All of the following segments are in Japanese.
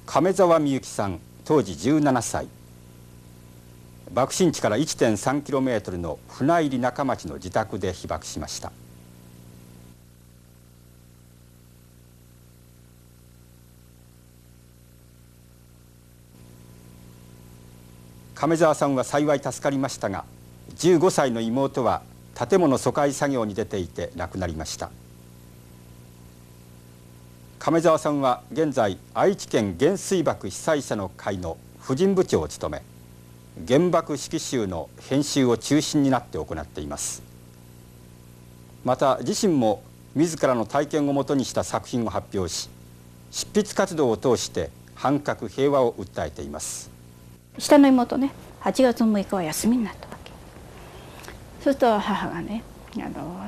亀澤美幸さん、当時17歳。爆心地から 1.3km の船入中町の自宅で被爆しました。亀澤さんは幸い助かりましたが、15歳の妹は建物疎開作業に出ていて亡くなりました。亀澤さんは現在愛知県原水爆被災者の会の婦人部長を務め、原爆式集の編集を中心になって行っています。また自身も自らの体験をもとにした作品を発表し、執筆活動を通して反核平和を訴えています。下の妹ね、8月6日は休みになったわけ。そうすると母がね、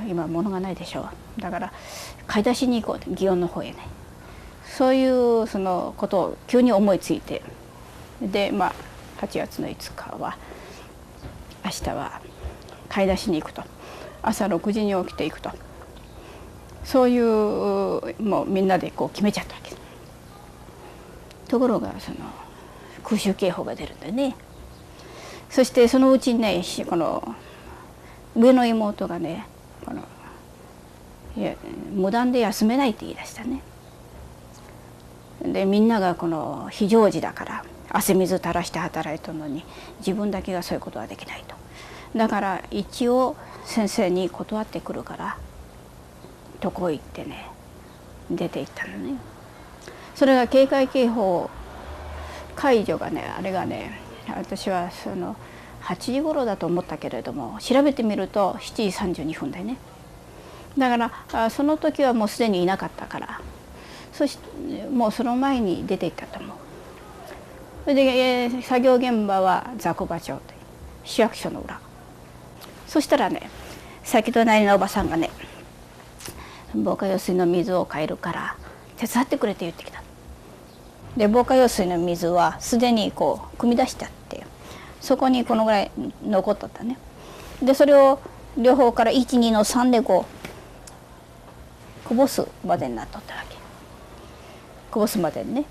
今物がないでしょう、だから買い出しに行こうって、祇園の方へね、そういうそのことを急に思いついて、で8月の5日は明日は買い出しに行くと、朝6時に起きていくと、そういうもうみんなでこう決めちゃったわけです。ところがその空襲警報が出るんだよね。そしてそのうちにね、この上の妹がね、いや無断で休めないって言い出したね。でみんながこの非常時だから汗水垂らして働いてるのに、自分だけがそういうことはできないと。だから一応先生に断ってくるからとこ行ってね、出て行ったのね。それが警戒警報解除がね、あれがね、私はその8時頃だと思ったけれども、調べてみると7時32分だよね。だからその時はもうすでにいなかったから、そしてもうその前に出て行ったと思う。それで作業現場は雑魚場町という市役所の裏。そしたらね、先隣のおばさんがね、防火用水の水を変えるから手伝ってくれって言ってきた。で防火用水の水はすでにこう汲み出してあって、そこにこのぐらい残っとったね。でそれを両方から12の3でこうこぼすまでになっとったわけ。こぼすまでにね。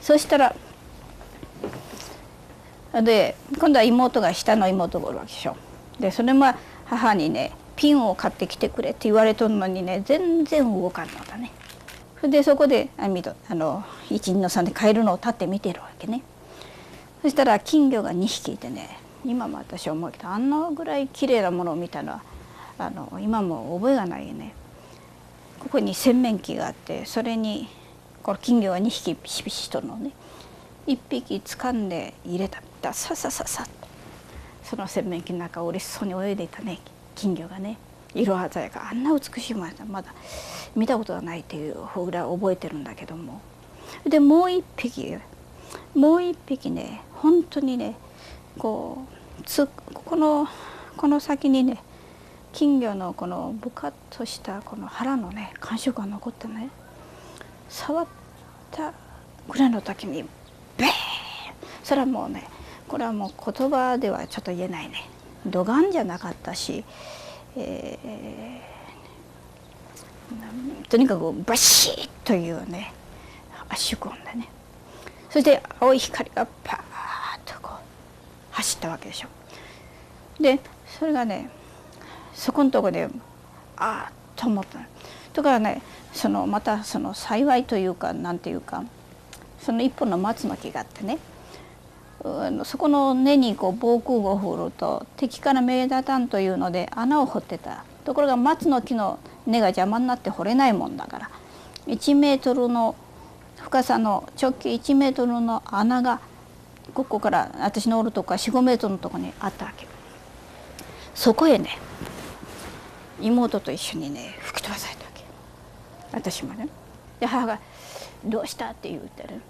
そしたらで今度は妹が、下の妹がおるわけでしょ。でそれも母にね、ピンを買ってきてくれって言われとるのにね、全然動かんのだね。でそこで1、2の3でカエルのを立って見てるわけね。そしたら金魚が2匹いてね、今も私は思うけど、あんなぐらい綺麗なものを見たのは今も覚えがないよね。ここに洗面器があって、それにこの金魚が2匹ピシピシとるのね。1匹掴んで入れたらささささっとその洗面器の中を嬉しそうに泳いでいたね、金魚がね。色鮮やか、あんな美しいものまだ見たことがないっていう方ぐらい覚えてるんだけども。でもう一匹ね、本当にね、この先にね、金魚のこのブカッとしたこの腹のね感触が残ってね、触ったぐらいの時にベーン、それはもうね、これはもう言葉ではちょっと言えないね。ドガンじゃなかったし、とにかくバシッというね圧縮音でね、そして青い光がパーッとこう走ったわけでしょ。でそれがね、そこのとこでああと思ったとからね、また幸いというかなんていうか、その一本の松の木があってね、そこの根にこう防空壕を振ると敵から目立たんというので穴を掘ってた。ところが松の木の根が邪魔になって掘れないもんだから、1メートルの深さの直径1メートルの穴がここから私のおるとこから4、5メートルのとこにあったわけ。そこへね、妹と一緒にね吹き飛ばされたわけ。私もね。で母が「どうした?」って言うてる。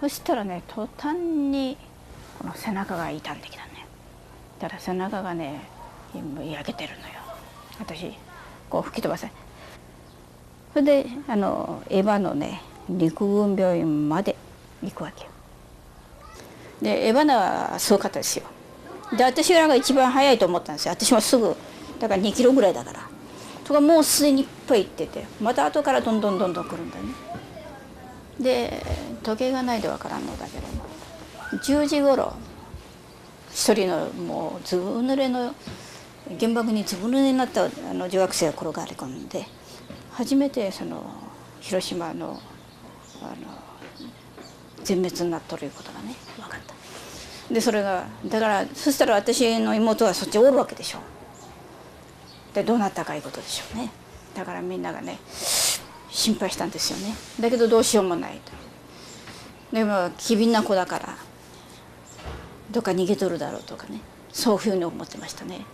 そしたらね、途端にこの背中が痛んできたね。ただ背中がね焼けてるのよ。私こう吹き飛ばされ、それでエヴァのね陸軍病院まで行くわけよ。でエヴァナはすごかったですよ。で私らが一番早いと思ったんですよ。私もすぐだから2キロぐらいだから。とかもうすでにいっぱい行ってて、また後からどんどん来るんだね。で時計がないでわからんのだけども10時ごろ一人のもうずぶ濡れの原爆にずぶ濡れになった女学生が転がり込んで初めてその広島の全滅になっとるいうことがね分かった。でそれがだからそしたら私の妹はそっちおるわけでしょ。でどうなったかいうことでしょうね。だからみんながね心配したんですよね。だけどどうしようもないと。でも機敏な子だからどっか逃げとるだろうとかねそういうふうに思ってましたね。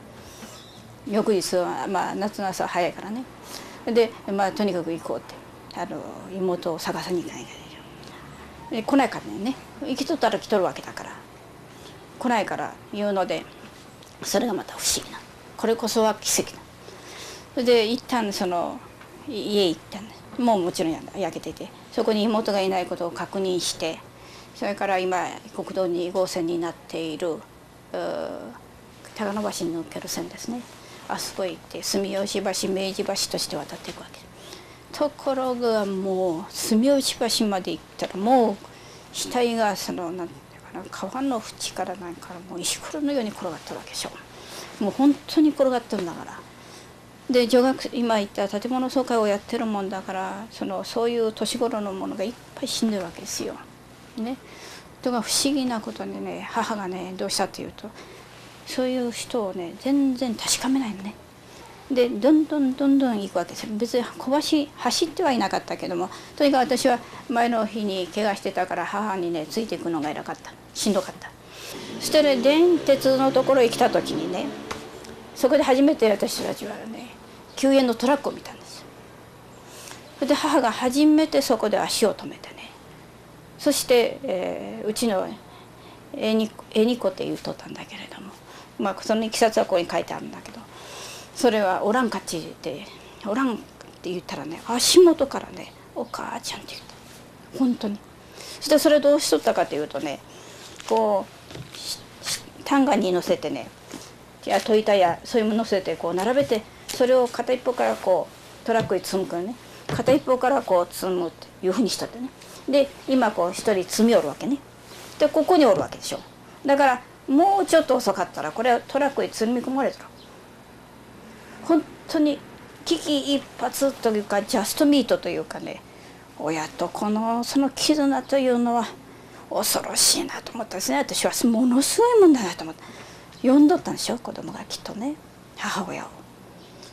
翌日は夏の朝早いからねでとにかく行こうって妹を探さに行かないからで来ないからね生きとったら来とるわけだから来ないから言うのでそれがまた不思議なこれこそは奇跡だ。それで一旦その家行ったんです。もちろん焼けていてそこに妹がいないことを確認してそれから今国道2号線になっている高野橋に抜ける線ですねあそこへ行って住吉橋明治橋として渡っていくわけところがもう住吉橋まで行ったらもう額がなんていうかな川の縁からなんかもう石ころのように転がってるわけでしょ。もう本当に転がってるんだから。で今言った建物総会をやってるもんだからそういう年頃のものがいっぱい死んでるわけですよ。ね。だから不思議なことにね母がねどうしたっていうとそういう人をね全然確かめないのね。でどんどん行くわけですよ。別に走ってはいなかったけどもとにかく私は前の日に怪我してたから母にねついていくのが偉かったしんどかった。そしてね電鉄のところへ来た時にねそこで初めて私たちはね救援のトラックを見たんですよ。それで母が初めてそこで足を止めてねそして、うちの絵に子って言うとったんだけれどもそのいきさつはここに書いてあるんだけどそれはおらんかっちでおらんって言ったらね足元からねお母ちゃんって言った本当に。そしてそれどうしとったかというとねこうタンガンに乗せてね戸板やそういうもの乗せてこう並べてそれを片一方からこうトラックに積むからね片一方からこう積むっていうふうにしたってねで今こう一人積みおるわけねでここにおるわけでしょ。だからもうちょっと遅かったらこれはトラックに積み込まれたら本当に危機一髪というかジャストミートというかね親と子のその絆というのは恐ろしいなと思ったんですね。私はものすごいもんだなと思って呼んどったんでしょ子供がきっとね母親を。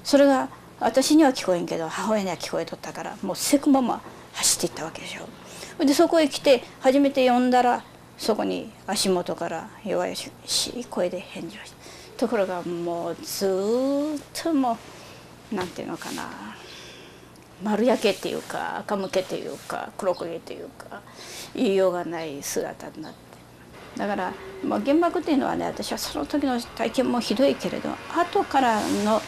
それが私には聞こえんけど母親には聞こえとったからもうせくまま走っていったわけでしょ。でそこへ来て初めて呼んだらそこに足元から弱い声で返事をした。ところがもうずっともうなんていうのかな丸焼けっていうか赤むけっていうか黒焦げっていうか言いようがない姿になって。だから、原爆っていうのはね私はその時の体験もひどいけれど後からの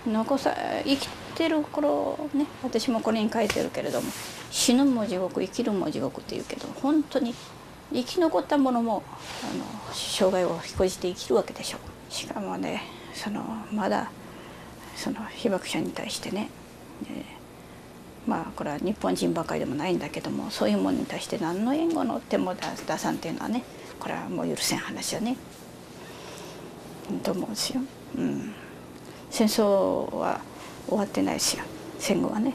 生きてる頃ね私もこれに書いてるけれども死ぬも地獄生きるも地獄っていうけど本当に生き残ったものも障害を引こじて生きるわけでしょう。しかもねまだ被爆者に対してね、これは日本人ばかりでもないんだけどもそういうものに対して何の援護の手も出さんっていうのはねこれはもう許せん話よねと思うんですよ。戦争は終わってないですよ戦後はね。